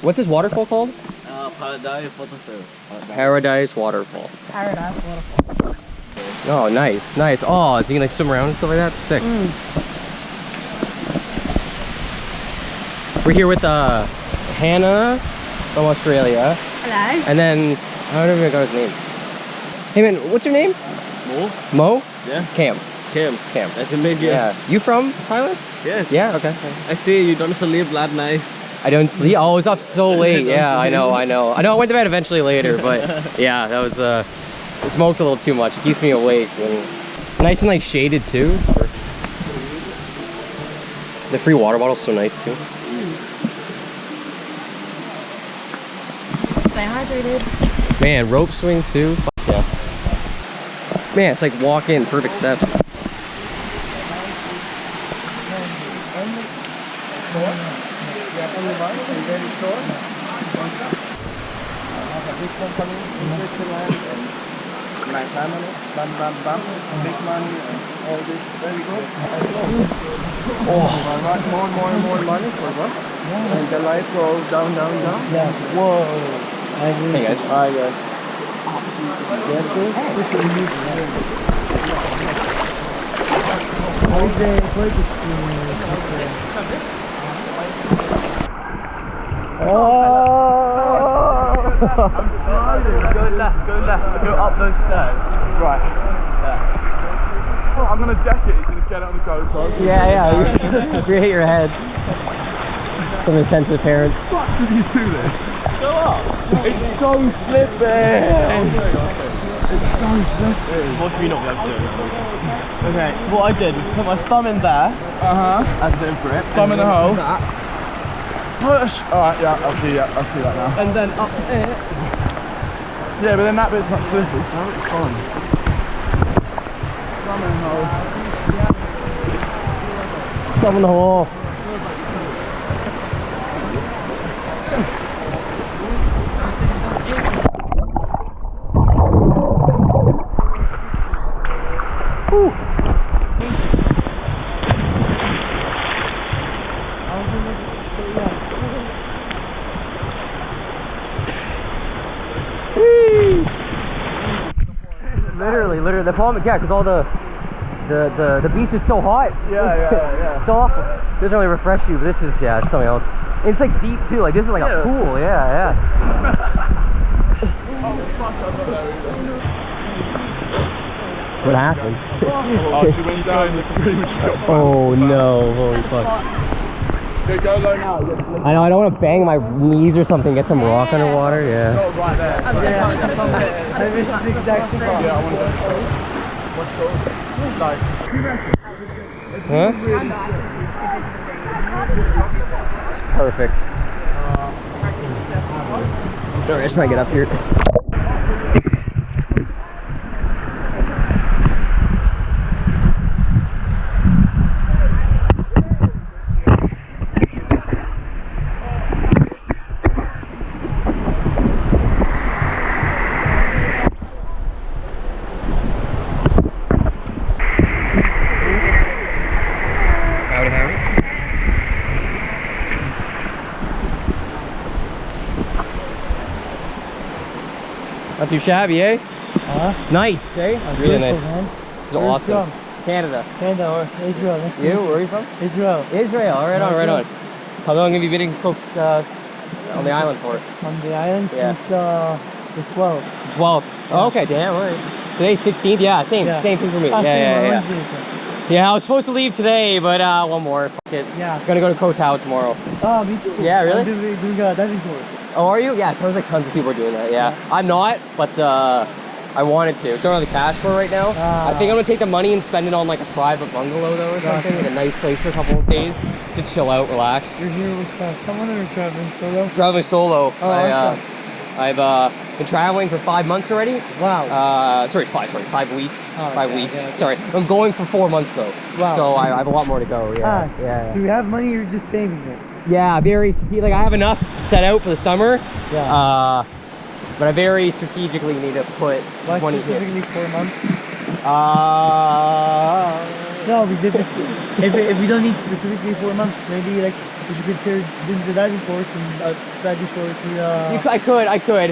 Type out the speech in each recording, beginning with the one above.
What's this waterfall called? Paradise Waterfall. Paradise Waterfall. Paradise Waterfall. Oh, nice, nice. Oh, so you can like swim around and stuff like that? Sick. We're here with Hannah from Australia. Hello. And then, I don't even got his name. Hey man, what's your name? Mo? Mo? Yeah. Cam. Cam. Nice to meet you. Yeah. You from Thailand? Yes. Yeah, okay. I see you don't sleep last night. I don't sleep. Oh, I was up so late. Yeah, I know. I went to bed eventually later, but yeah, that was smoked a little too much. It keeps me awake. And nice and like shaded too. It's perfect. The free water bottle's so nice too. Stay hydrated. Man, rope swing too. Fuck yeah. Man, it's like walk in, perfect steps. My family, bam, big money, all this, very good. Oh, More money for what? And the life goes down. Yeah. Whoa. hey guys. Hi guys. How is the quality? Go left, go up those stairs. Right. Yeah. Oh, I'm gonna deck it, he's gonna get it on the GoPro. Yeah. Create your head. Some sensitive parents. What did you do this? Go up! It's so slippy! It's so slippy. What do you not be able to do? Okay, what I did was put my thumb in there. As a grip. Thumb in the hole. Push! Alright, yeah, I see that now. And then up it. Yeah, but then that bit's not slippy, so it's fine. Thumb in the hole. Thumb in the hole. Literally, the problem, yeah, because all the beach is so hot. Yeah. So awful. Doesn't really refresh you, but this is, yeah, it's something else. It's like deep too, like this is like a pool, yeah. What happened? Oh, she went down the stream and she got fucked. Oh no, holy fuck. Okay, go low now. I know, I don't want to bang my knees or something, get some rock underwater, yeah. Go right there. I wish the exact spot. Yeah, I want to go close. What's close? Like, Huh? Perfect. Alright, let's try to get up here. Not too shabby, eh? Nice, eh? Really nice. Man. This is awesome. Canada. Canada or Israel. You? Where are you from? Israel. Israel. Right on. How long have you been in on the island for? On the island Yeah. since the 12th. 12. Oh, okay, damn. All right. Today's 16th. Yeah, same thing for me. Yeah. Yeah, I was supposed to leave today, but one more. Fuck it. Yeah. Gonna go to Koh Tao tomorrow. Oh, me too. Yeah, really? I'm doing a diving course. Oh, are you? Yeah, it sounds like tons of people are doing that. Yeah, I'm not, but I wanted to. Don't have the cash for it right now. I think I'm gonna take the money and spend it on like a private bungalow though or something, like a nice place for a couple of days to chill out, relax. You're here with someone or traveling solo? Traveling solo. Oh, awesome. I've been traveling for 5 months already. Wow. Sorry, 5 weeks. Oh, 5 okay, weeks. okay. Sorry, I'm going for 4 months though. Wow. So I have a lot more to go. Yeah. So you have money, you're just saving it. Yeah, very like I have enough set out for the summer. Yeah. But I very strategically need to put Why 20 specifically 4 months? No, because if we don't need specifically 4 months, maybe like we should consider doing the diving course and study for the. I could.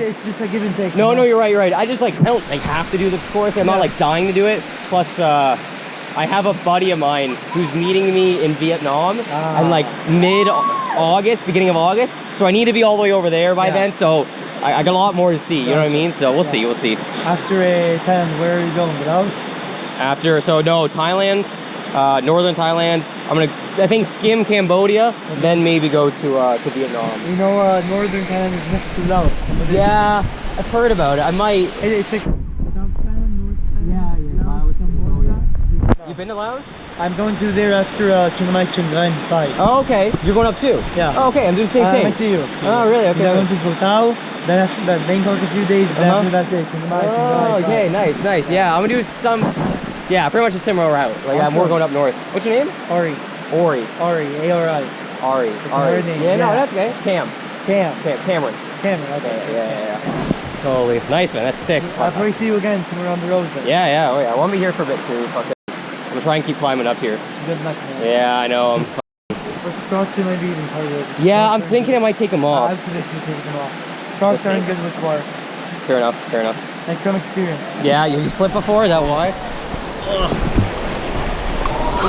It's just a give and take. No, you're right. I just like I don't like have to do the course. I'm not like dying to do it. Plus, I have a buddy of mine who's meeting me in Vietnam and like mid-August, beginning of August. So I need to be all the way over there by then. So I got a lot more to see. You know what I mean? So we'll see. After Thailand, where are you going? Laos? Thailand, northern Thailand. I think skim Cambodia, then maybe go to Vietnam. You know, northern Thailand is next to Laos. Yeah, I've heard about it. I might. It's like South Thailand, North Thailand, Laos, Cambodia. You been to Laos? I'm going to there after Chiang Mai, Chiang Rai, Thai. Oh, okay. You're going up too? Yeah. Oh, okay. I'm doing the same thing. I see you. Oh, really? Okay. I'm going to Koh Tao, then after that, Bangkok a few days, then after that, Chiang Mai, Chiang Rai. Oh, okay. Nice. Yeah, I'm gonna do some. Yeah, pretty much a similar route. Like I'm more going up north. What's your name? Ori. Ori. A-R-I. Ari. Yeah, no, that's okay. Cameron. Okay. Yeah. Totally. Nice, man. That's sick. I'll probably see you again somewhere on the road then. Yeah. Oh, yeah. I want to be here for a bit too. Fuck it. I'm gonna try and keep climbing up here. Good luck, man. Yeah, I know. Crocs might be even harder. Yeah, I'm thinking I might take them off. I've traditionally taken them off. Crocs aren't good with water. Fair enough. Like from experience. Yeah, you slipped before? Is that why? I'm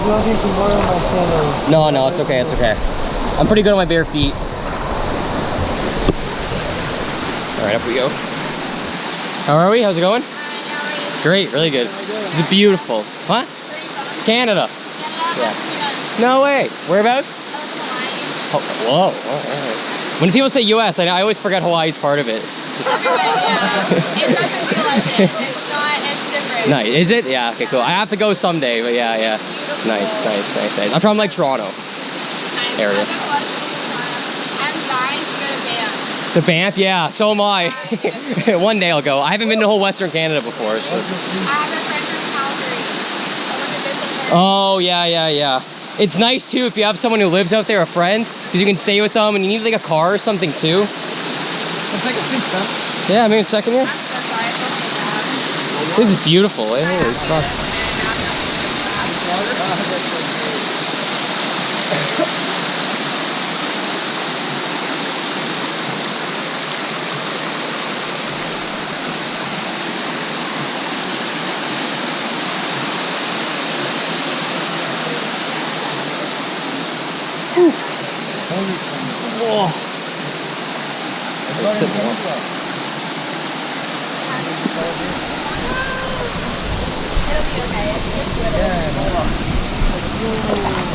not taking more on my sandals. No, it's okay. I'm pretty good on my bare feet. Alright, up we go. How are we? How's it going? Great, really good. This is beautiful. Huh? Canada. Yeah. No way. Whereabouts? Oh, whoa. Right. When people say US, I always forget Hawaii's part of it. It doesn't feel like it. It's not, it's different. Nice. Is it? Yeah, okay, cool. I have to go someday, but yeah. Nice. I'm from like Toronto area. I'm dying to go to Banff. The Banff? Yeah, so am I. One day I'll go. I haven't been to whole Western Canada before. So. I have a friend from Calgary. I want to visit her. Oh, yeah. It's nice too if you have someone who lives out there, a friend, because you can stay with them and you need like a car or something too. It's like a sink, huh? Yeah, maybe in second year. This is beautiful, eh? Holy fuck. Whoa. Sit more.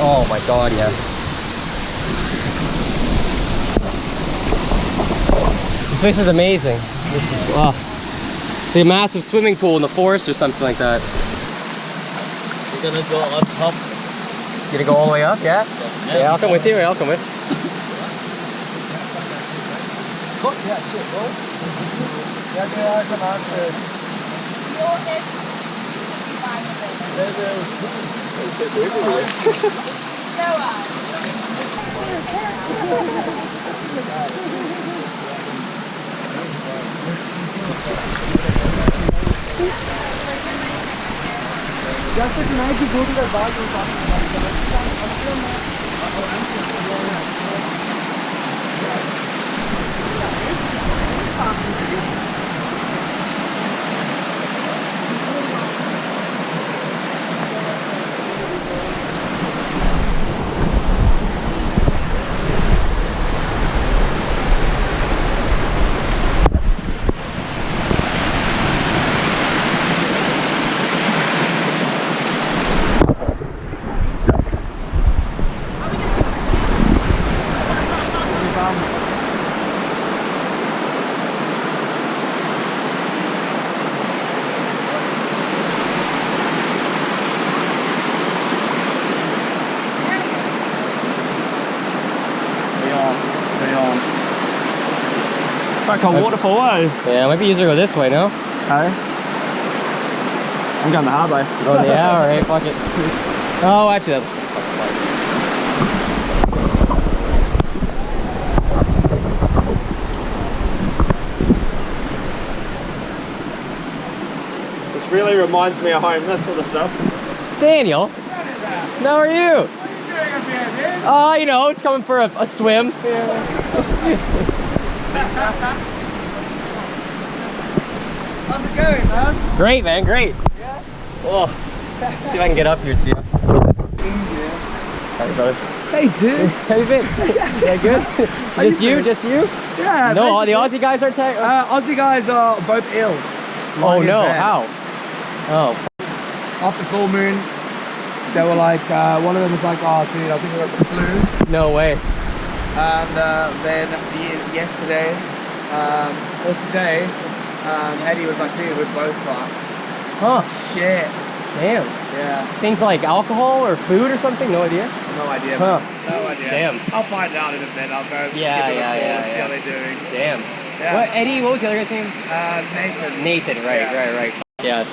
Oh my god, yeah. This place is amazing. This is, it's like a massive swimming pool in the forest or something like that. We're gonna go on top. You gonna go all the way up, yeah? Yeah, I'll come with you, I'll come with. Just tonight you go to the bar Like a waterfall, eh? Yeah, it might be easier to go this way, no? Hey? I'm going the hard way. Oh, yeah, alright, fuck it. Oh, actually, that's... really reminds me of home, that sort of stuff. Daniel, how are you? You know, it's coming for a swim. How's it going, man? Great, man, great. Yeah? Oh, see if I can get up here to you. Hey, brother. Hey, dude. How you been? Yeah, good. Just you? Just you? Yeah. No, all the Aussie guys are tech. Aussie guys are both ill. Oh no, how? Oh. After full moon, they were like, one of them was like, oh dude, I think I got the flu. No way. And then yesterday, or today, Eddie was like, dude, we're both fucked. Huh. Shit. Damn. Yeah. Things like alcohol or food or something? No idea. No idea. Huh. No idea. Damn. I'll find out in a bit. I'll go. Yeah, give it a yeah, call yeah, and see yeah. how they're doing. Damn. Yeah. What, Eddie, what was the other guy's name? Nathan. Nathan, right, Yeah. right. Yeah.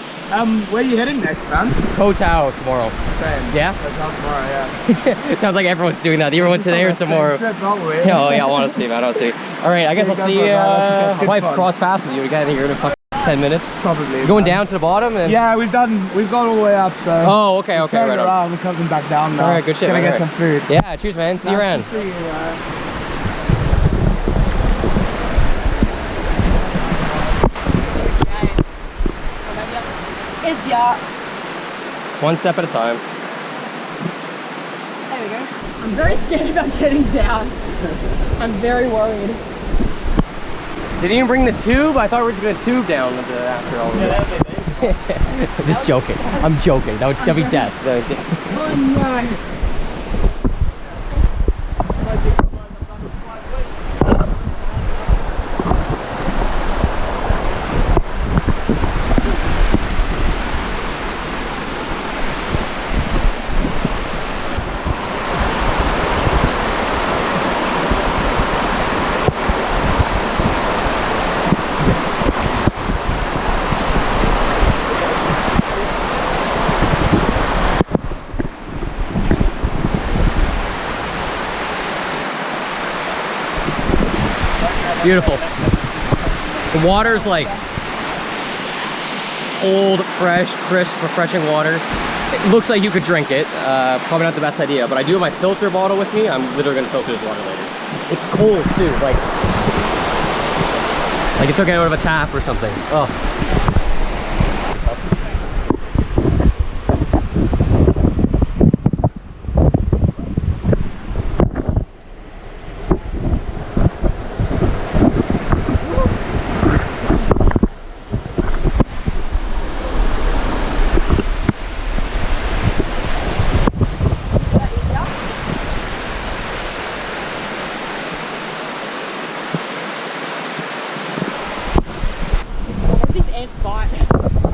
Where are you heading next, man? Koh Tao tomorrow. Same. Yeah? Tomorrow, yeah. It sounds like everyone's doing that. Either one today or tomorrow. Probably. Oh yeah, I want to see, man. I want to see. All right, I guess I'll see you. I might cross paths with you again here in a fucking 10 minutes. Probably. Going down to the bottom? And... Yeah, we've gone all the way up, so. Oh, okay, okay, Turn right on. around, we're coming back down now. All right, good shit. Gonna man, get all some right. food. Yeah, cheers, man. See you around. See you, It's yeah. One step at a time. There we go. I'm very scared about getting down. I'm very worried. Didn't even bring the tube? I thought we were just gonna tube down after all of this. Just joking. I'm joking. That'd be death. Oh no. Beautiful. The water's like old, fresh, crisp, refreshing water. It looks like you could drink it. Probably not the best idea, but I do have my filter bottle with me. I'm literally gonna filter this water later. It's cold too, like it took it out of a tap or something. Oh.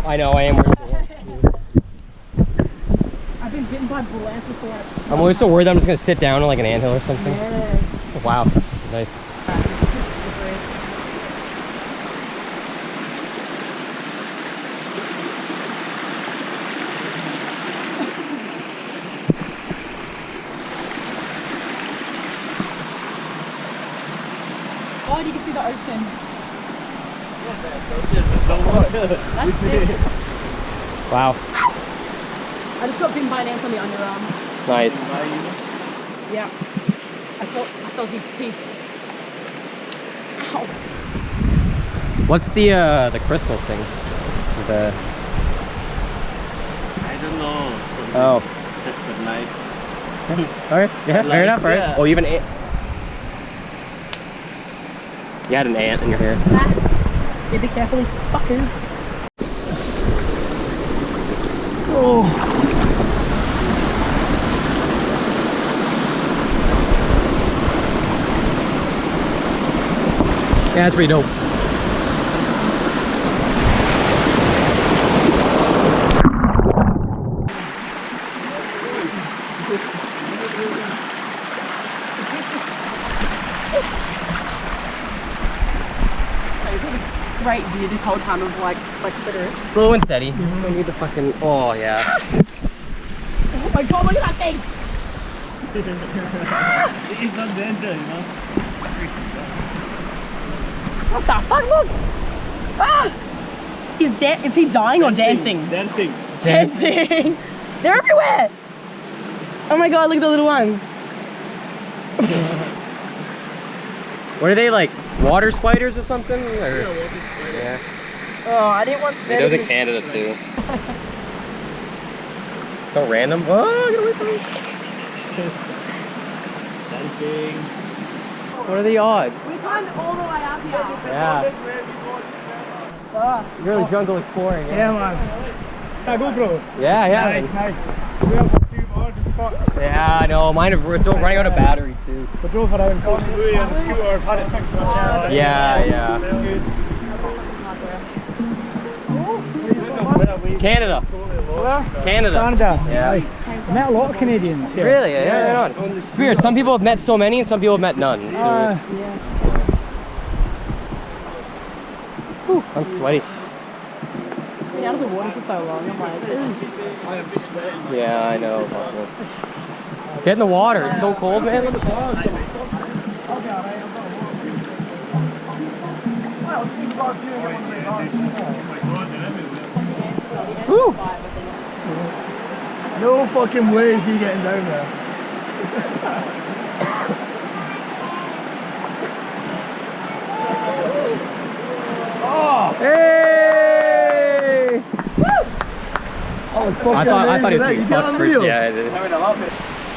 I know, I am wearing the ants too. I've been bitten by bull ants before. I'm always so worried that I'm just gonna sit down on like an anthill or something. Yeah. Oh, wow, this is nice. Oh, and you can see the ocean. That's sick. Wow, I just got bitten by an ant on the underarm. nice. Yeah. I felt his teeth. Ow. What's the crystal thing? The I don't know. oh. But nice. Alright, yeah, fair enough, right? Yeah. Oh, you have an ant. You had an ant in your hair. Yeah, be careful, these fuckers. Oh. Yeah, that's pretty dope. Great view this whole time of like clitoris. Slow and steady. I need the fucking. Oh yeah. Oh my god, look at that thing! It's not danger, you know. What the fuck, look! Ah! Is he dying or dancing? Dancing. Dancing. They're everywhere. Oh my god, look at the little ones. What are they, like water spiders or something? Or, yeah. Oh, I didn't want Yeah, those in Canada too. So random. Oh, get away from me. Dancing. What are the odds? We climbed all the way up here. Yeah. You're really jungle exploring. Yeah, man. Can I go, bro? Yeah, yeah. Nice. We have a few hours in spot. Yeah, I know. Mine are, it's running out of battery too. We drove around Koh Phangan on the scooters, had it fixed on the chest. Yeah, yeah. That's good. Canada. Canada. Canada. Yeah. Nice. Met a lot of Canadians here. Really? Yeah, right on. It's weird. Some people have met so many and some people have met none. So Whew, I'm sweaty. Been out of the water for so long. I'm like, Yeah, I know. Get in the water. It's so cold, man. Woo! No fucking way is he getting down there. Hey! Oh, it's fucking I thought he was amazing. getting fucked first. Yeah, I did.